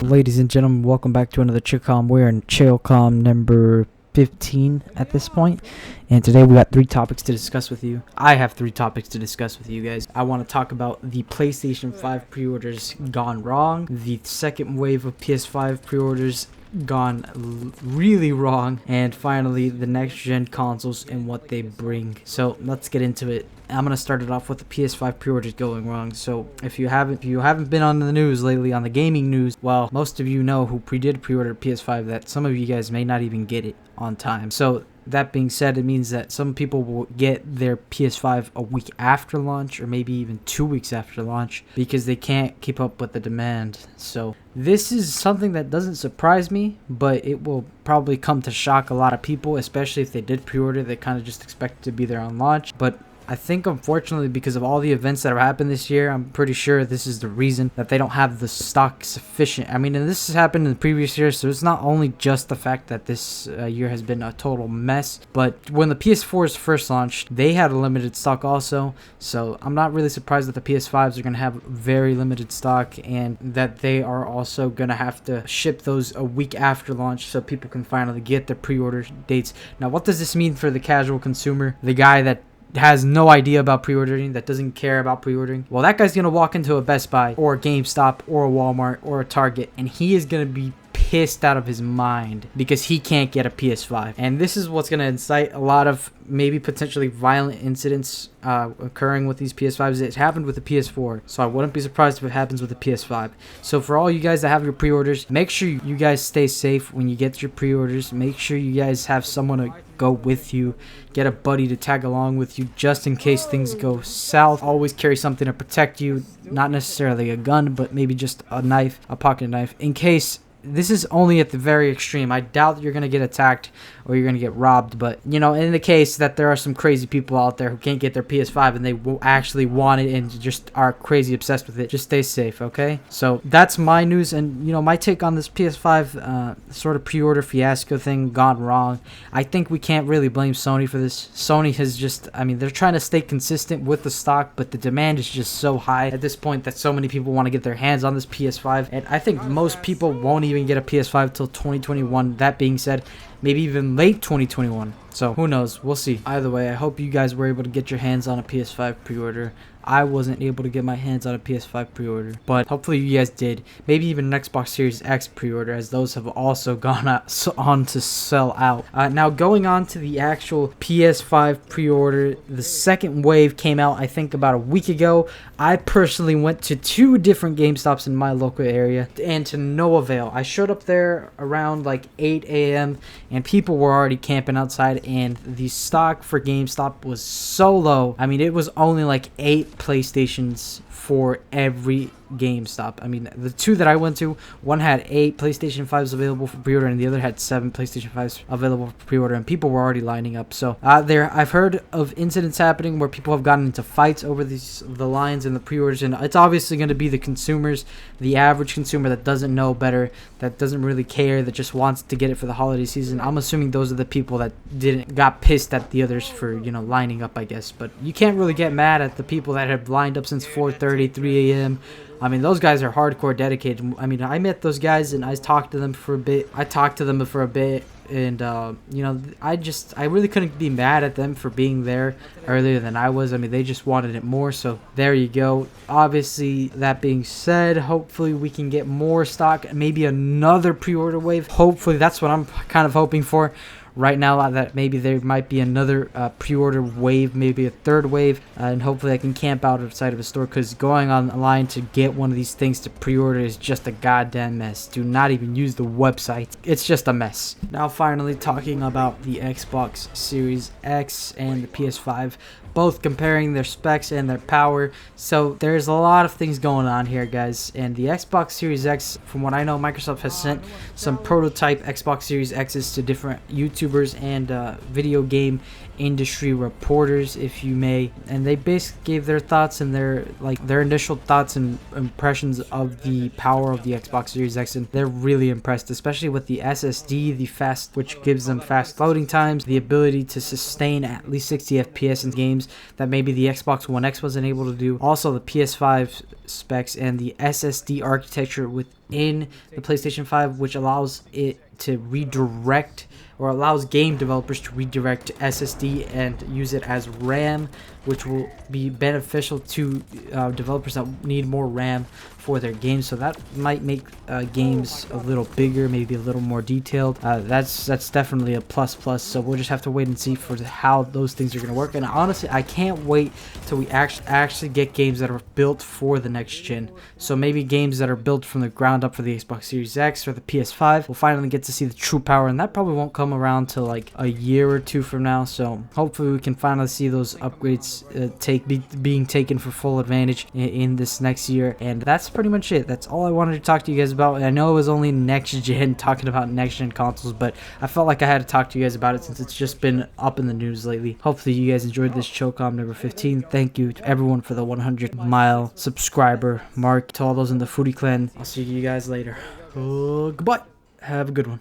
Ladies and gentlemen, welcome back to another Comm. We're in Comm number 15 at this point, and today we got 3 topics to discuss with you. I have 3 topics to discuss with you guys. I want to talk about the PlayStation 5 pre-orders gone wrong, the second wave of PS5 pre-orders gone really wrong, and finally the next gen consoles and what they bring. So let's get into it. I'm gonna start it off with the PS5 pre-orders going wrong. So if you haven't been on the news lately, on the gaming news, well, most of you know who did pre-order PS5 that some of you guys may not even get it on time. So that being said, it means that some people will get their PS5 a week after launch, or maybe even 2 weeks after launch, because they can't keep up with the demand. So this is something that doesn't surprise me, but it will probably come to shock a lot of people, especially if they did pre-order. They kind of just expect it to be there on launch. But I think, unfortunately, because of all the events that have happened this year, I'm pretty sure this is the reason that they don't have the stock sufficient. I mean, and this has happened in the previous years, so it's not only just the fact that this year has been a total mess, but when the PS4s first launched, they had a limited stock also, so I'm not really surprised that the PS5s are going to have very limited stock, and that they are also going to have to ship those a week after launch so people can finally get their pre-order dates. Now, what does this mean for the casual consumer, the guy that has no idea about pre-ordering, that doesn't care about pre-ordering? Well, that guy's gonna walk into a Best Buy or a GameStop or a Walmart or a Target, and he is gonna be pissed out of his mind because he can't get a PS5. And this is what's going to incite a lot of maybe potentially violent incidents occurring with these PS5s. It happened with the PS4, so I wouldn't be surprised if it happens with the PS5. So for all you guys that have your pre-orders, make sure you guys stay safe when you get your pre-orders. Make sure you guys have someone to go with you, get a buddy to tag along with you just in case things go south. Always carry something to protect you, not necessarily a gun, but maybe just a knife, a pocket knife, in case. This is only at the very extreme. I doubt you're going to get attacked or you're going to get robbed. But, you know, in the case that there are some crazy people out there who can't get their PS5 and they will actually want it and just are crazy obsessed with it, just stay safe, okay? So that's my news. And, you know, my take on this PS5 sort of pre-order fiasco thing gone wrong. I think we can't really blame Sony for this. Sony has just, I mean, they're trying to stay consistent with the stock, but the demand is just so high at this point that so many people want to get their hands on this PS5. And I think most people won't even get a PS5 till 2021. That being said, maybe even late 2021. So who knows? We'll see. Either way, I hope you guys were able to get your hands on a PS5 pre-order. I wasn't able to get my hands on a PS5 pre-order, but hopefully you guys did. Maybe even an Xbox Series X pre-order, as those have also gone on to sell out. Now going on to the actual PS5 pre-order, the second wave came out I think about a week ago. I personally went to 2 different GameStops in my local area, and to no avail. I showed up there around like 8 a.m. and people were already camping outside, and the stock for GameStop was so low. I mean, it was only like 8 PlayStations for every GameStop. I mean, the 2 that I went to, one had 8 PlayStation 5s available for pre-order, and the other had 7 PlayStation 5s available for pre-order, and people were already lining up. So I've heard of incidents happening where people have gotten into fights over the lines and the pre-orders, and it's obviously going to be the consumers, the average consumer that doesn't know better, that doesn't really care, that just wants to get it for the holiday season. I'm assuming those are the people that got pissed at the others for, you know, lining up, I guess. But you can't really get mad at the people that have lined up since 4:30, 3 a.m. I mean, those guys are hardcore dedicated. I mean, I met those guys and I talked to them for a bit. And you know, I really couldn't be mad at them for being there earlier than I was. I mean, they just wanted it more, so there you go. Obviously, that being said, hopefully we can get more stock, maybe another pre-order wave. Hopefully, that's what I'm kind of hoping for right now, that maybe there might be another pre-order wave, maybe a 3rd wave, and hopefully I can camp out outside of a store, because going online to get one of these things to pre-order is just a goddamn mess. Do not even use the website. It's just a mess. Now finally, talking about the Xbox Series X and the PS5, both comparing their specs and their power. So there's a lot of things going on here, guys. And the Xbox Series X, from what I know, Microsoft has sent some prototype Xbox Series X's to different YouTubers and video game industry reporters, if you may, and they basically gave their thoughts and their initial thoughts and impressions of the power of the Xbox Series X, and they're really impressed, especially with the SSD, which gives them fast loading times, the ability to sustain at least 60 FPS in games, games that maybe the Xbox One X wasn't able to do. Also, the PS5 specs and the SSD architecture within the PlayStation 5, which allows it to redirect, or allows game developers to redirect SSD and use it as RAM, which will be beneficial to developers that need more RAM for their games. So that might make games a little bigger, maybe a little more detailed. That's definitely a plus. So we'll just have to wait and see for how those things are going to work. And honestly, I can't wait till we actually get games that are built for the next gen. So maybe games that are built from the ground up for the Xbox Series X or the PS5. We'll finally get to see the true power, and that probably won't come around till like a year or two from now. So hopefully we can finally see those upgrades being taken for full advantage in this next year. And that's pretty much it. That's all I wanted to talk to you guys about. I know it was only next gen, talking about next gen consoles, but I felt like I had to talk to you guys about it since it's just been up in the news lately. Hopefully you guys enjoyed this ChillComm number 15. Thank you to everyone for the 100-mile subscriber mark. To all those in the Foodie Clan, I'll see you guys later. Goodbye. Have a good one.